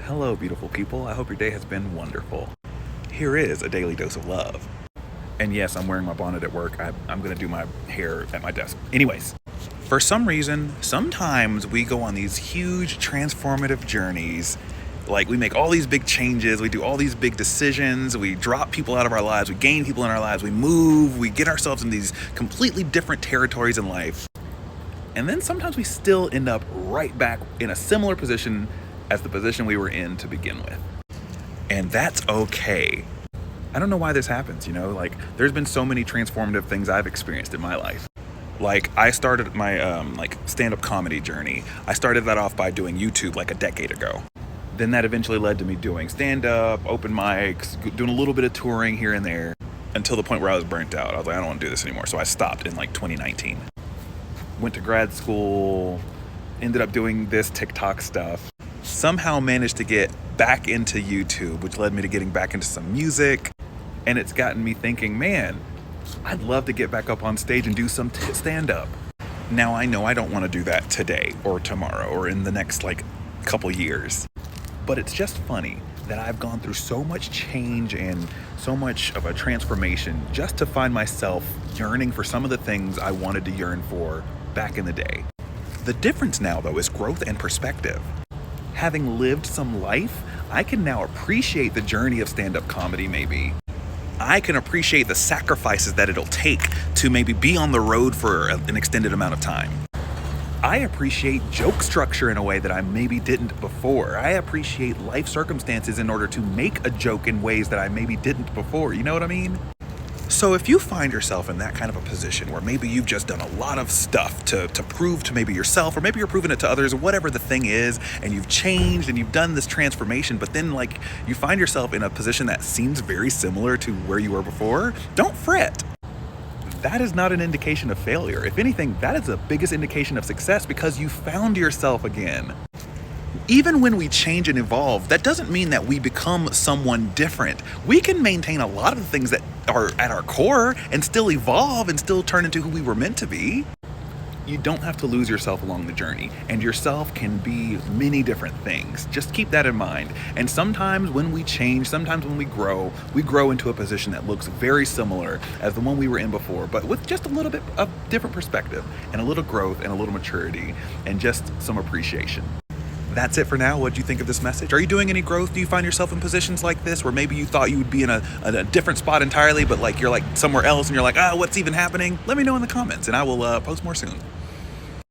Hello, beautiful people. I hope your day has been wonderful. Here is a daily dose of love. And yes, I'm wearing my bonnet at work. I'm going to do my hair at my desk. Anyways, for some reason, sometimes we go on these huge transformative journeys. Like, we make all these big changes, we do all these big decisions, we drop people out of our lives, we gain people in our lives, we move, we get ourselves in these completely different territories in life. And then sometimes we still end up right back in a similar position as the position we were in to begin with. And that's okay. I don't know why this happens, like there's been so many transformative things I've experienced in my life. Like, I started my stand-up comedy journey. I started that off by doing YouTube like a decade ago. Then that eventually led to me doing stand-up, open mics, doing a little bit of touring here and there, until the point where I was burnt out. I was like, I don't want to do this anymore. So I stopped in 2019. Went to grad school, ended up doing this TikTok stuff. Somehow managed to get back into YouTube, which led me to getting back into some music. And it's gotten me thinking, man, I'd love to get back up on stage and do some stand-up. Now, I know I don't want to do that today or tomorrow or in the next couple years. But it's just funny that I've gone through so much change and so much of a transformation just to find myself yearning for some of the things I wanted to yearn for back in the day. The difference now, though, is growth and perspective. Having lived some life, I can now appreciate the journey of stand-up comedy, maybe. I can appreciate the sacrifices that it'll take to maybe be on the road for an extended amount of time. I appreciate joke structure in a way that I maybe didn't before. I appreciate life circumstances in order to make a joke in ways that I maybe didn't before. You know what I mean? So if you find yourself in that kind of a position where maybe you've just done a lot of stuff to prove to maybe yourself, or maybe you're proving it to others, or whatever the thing is, and you've changed and you've done this transformation, but then you find yourself in a position that seems very similar to where you were before, don't fret. That is not an indication of failure. If anything, that is the biggest indication of success, because you found yourself again. Even when we change and evolve, that doesn't mean that we become someone different. We can maintain a lot of the things that are at our core and still evolve and still turn into who we were meant to be. You don't have to lose yourself along the journey, and yourself can be many different things. Just keep that in mind. And sometimes when we change, sometimes when we grow into a position that looks very similar as the one we were in before, but with just a little bit of different perspective and a little growth and a little maturity and just some appreciation. That's it for now. What do you think of this message? Are you doing any growth? Do you find yourself in positions like this where maybe you thought you would be in a different spot entirely, but you're somewhere else and you're what's even happening? Let me know in the comments and I will post more soon.